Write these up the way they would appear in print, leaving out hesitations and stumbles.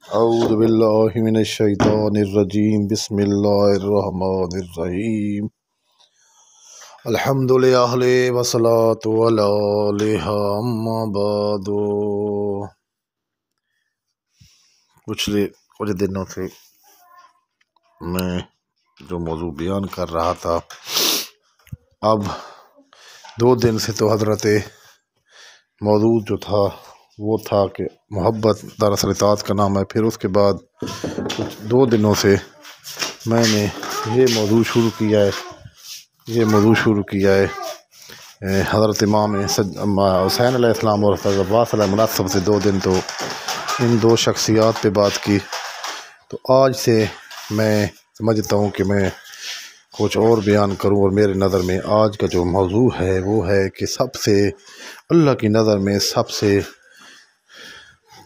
اعوذ باللہ من الشیطان الرجیم بسم اللہ الرحمن الرحیم الحمد للہ والصلاة علیہ اما بعد۔ کچھ دنوں سے میں جو موضوع بیان کر رہا تھا، اب 2 دن سے تو حضرت موضوع جو تھا وہ تھا کہ محبت دراصل اطاعت کا نام ہے۔ پھر اس کے بعد کچھ 2 دنوں سے میں نے یہ موضوع شروع کیا ہے حضرت امام حسین علیہ السلام اور حضرت عباس علیہ مناسب سے 2 دن تو ان 2 شخصیات پہ بات کی۔ تو آج سے میں سمجھتا ہوں کہ میں کچھ اور بیان کروں، اور میرے نظر میں آج کا جو موضوع ہے وہ ہے کہ سب سے اللہ کی نظر میں سب سے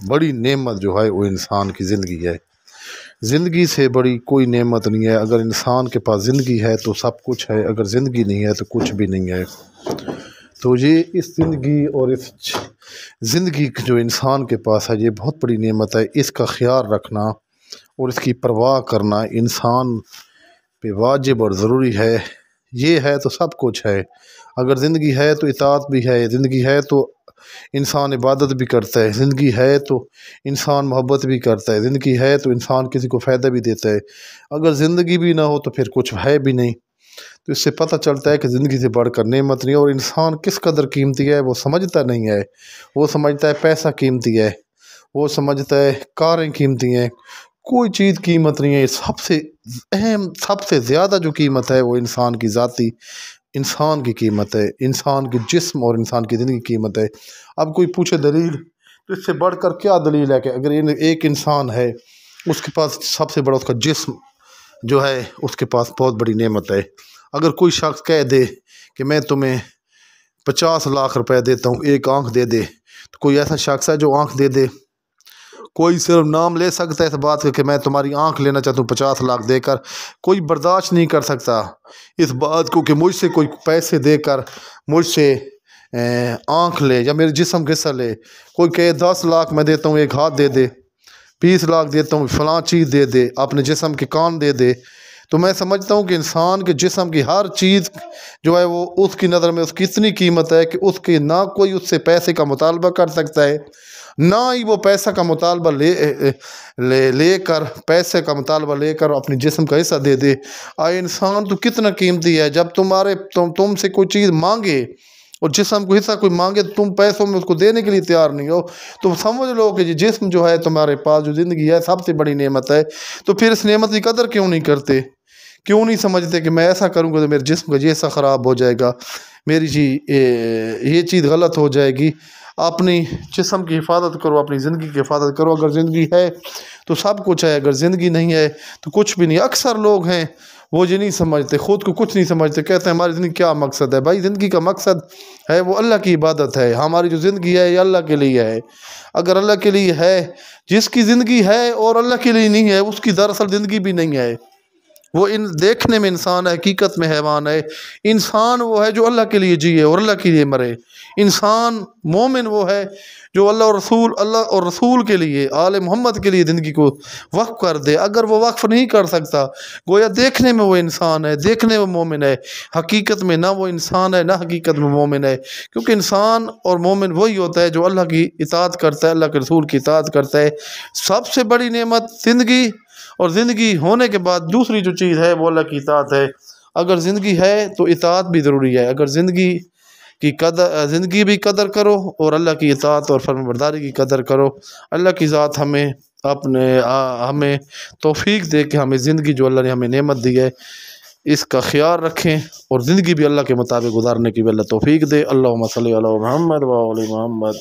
بڑی نعمت جو ہے وہ انسان کی زندگی ہے۔ زندگی سے بڑی کوئی نعمت نہیں ہے۔ اگر انسان کے پاس زندگی ہے تو سب کچھ ہے، اگر زندگی نہیں ہے تو کچھ بھی نہیں ہے۔ تو یہ اس زندگی اور اس زندگی جو انسان کے پاس ہے یہ بہت بڑی نعمت ہے۔ اس کا خیال رکھنا اور اس کی پرواہ کرنا انسان پہ واجب اور ضروری ہے۔ یہ ہے تو سب کچھ ہے۔ اگر زندگی ہے تو اطاعت بھی ہے، زندگی ہے تو انسان عبادت بھی کرتا ہے، زندگی ہے تو انسان محبت بھی کرتا ہے، زندگی ہے تو انسان کسی کو فائدہ بھی دیتا ہے۔ اگر زندگی بھی نہ ہو تو پھر کچھ ہے بھی نہیں۔ تو اس سے پتہ چلتا ہے کہ زندگی سے بڑھ کر نعمت نہیں ہے، اور انسان کس قدر قیمتی ہے وہ سمجھتا نہیں ہے۔ وہ سمجھتا ہے پیسہ قیمتی ہے، وہ سمجھتا ہے کاریں قیمتی ہیں۔ کوئی چیز قیمت نہیں ہے۔ سب سے اہم، سب سے زیادہ جو قیمت ہے وہ انسان کی ذاتی انسان کی قیمت ہے، انسان کے جسم اور انسان کی زندگی کی قیمت ہے۔ اب کوئی پوچھے دلیل، تو اس سے بڑھ کر کیا دلیل ہے کہ اگر ایک انسان ہے، اس کے پاس سب سے بڑا اس کا جسم جو ہے اس کے پاس بہت بڑی نعمت ہے۔ اگر کوئی شخص کہہ دے کہ میں تمہیں 50 لاکھ روپے دیتا ہوں، ایک آنکھ دے دے، تو کوئی ایسا شخص ہے جو آنکھ دے دے؟ کوئی صرف نام لے سکتا ہے اس بات کا کہ میں تمہاری آنکھ لینا چاہتا ہوں 50 لاکھ دے کر؟ کوئی برداشت نہیں کر سکتا اس بات کو کہ مجھ سے کوئی پیسے دے کر مجھ سے آنکھ لے یا میرے جسم کا حصہ لے۔ کوئی کہے 10 لاکھ میں دیتا ہوں، ایک ہاتھ دے دے، 20 لاکھ دیتا ہوں، فلاں چیز دے دے، اپنے جسم کے کان دے دے۔ تو میں سمجھتا ہوں کہ انسان کے جسم کی ہر چیز جو ہے وہ اس کی نظر میں اس کی اتنی قیمت ہے کہ اس کے نہ کوئی اس سے پیسے کا مطالبہ کر سکتا ہے، نہ ہی وہ پیسہ کا مطالبہ لے کر پیسے کا مطالبہ لے کر اپنے جسم کا حصہ دے دے۔ انسان تو کتنا قیمتی ہے۔ جب تم سے کوئی چیز مانگے اور جسم کو حصہ کوئی مانگے تو تم پیسوں میں اس کو دینے کے لیے تیار نہیں ہو، تو سمجھ لو کہ یہ جسم جو ہے تمہارے پاس جو زندگی ہے سب سے بڑی نعمت ہے۔ تو پھر اس نعمت کی قدر کیوں نہیں کرتے؟ کیوں نہیں سمجھتے کہ میں ایسا کروں گا تو میرے جسم کا یہ حصہ خراب ہو جائے گا، میری یہ چیز غلط ہو جائے گی۔ اپنی جسم کی حفاظت کرو، اپنی زندگی کی حفاظت کرو۔ اگر زندگی ہے تو سب کچھ ہے، اگر زندگی نہیں ہے تو کچھ بھی نہیں۔ اکثر لوگ ہیں وہ یہ نہیں سمجھتے، خود کو کچھ نہیں سمجھتے، کہتے ہیں ہماری زندگی کیا مقصد ہے؟ بھائی زندگی کا مقصد ہے وہ اللہ کی عبادت ہے۔ ہماری جو زندگی ہے یہ اللہ کے لیے ہے۔ اگر اللہ کے لیے ہے، جس کی زندگی ہے اور اللہ کے لیے نہیں ہے اس کی دراصل زندگی بھی نہیں ہے۔ وہ دیکھنے میں انسان ہے، حقیقت میں حیوان ہے۔ انسان وہ ہے جو اللہ کے لیے جیے اور اللہ کے لیے مرے۔ انسان مومن وہ ہے جو اللہ اور رسول کے لیے، آل محمد کے لیے زندگی کو وقف کر دے۔ اگر وہ وقف نہیں کر سکتا، گویا دیکھنے میں وہ انسان ہے، دیکھنے میں مومن ہے، حقیقت میں نہ وہ انسان ہے نہ حقیقت میں مومن ہے۔ کیونکہ انسان اور مومن وہی ہوتا ہے جو اللہ کی اطاعت کرتا ہے، اللہ کے رسول کی اطاعت کرتا ہے۔ سب سے بڑی نعمت زندگی، اور زندگی ہونے کے بعد دوسری جو چیز ہے وہ اللہ کی اطاعت ہے۔ اگر زندگی ہے تو اطاعت بھی ضروری ہے۔ اگر زندگی بھی قدر کرو اور اللہ کی اطاعت اور فرمانبرداری کی قدر کرو۔ اللہ کی ذات ہمیں توفیق دے کہ ہمیں زندگی جو اللہ نے ہمیں نعمت دی ہے اس کا خیال رکھیں، اور زندگی بھی اللہ کے مطابق گزارنے کی بھی اللہ توفیق دے۔ اللہم صلی علی محمد و علی محمد۔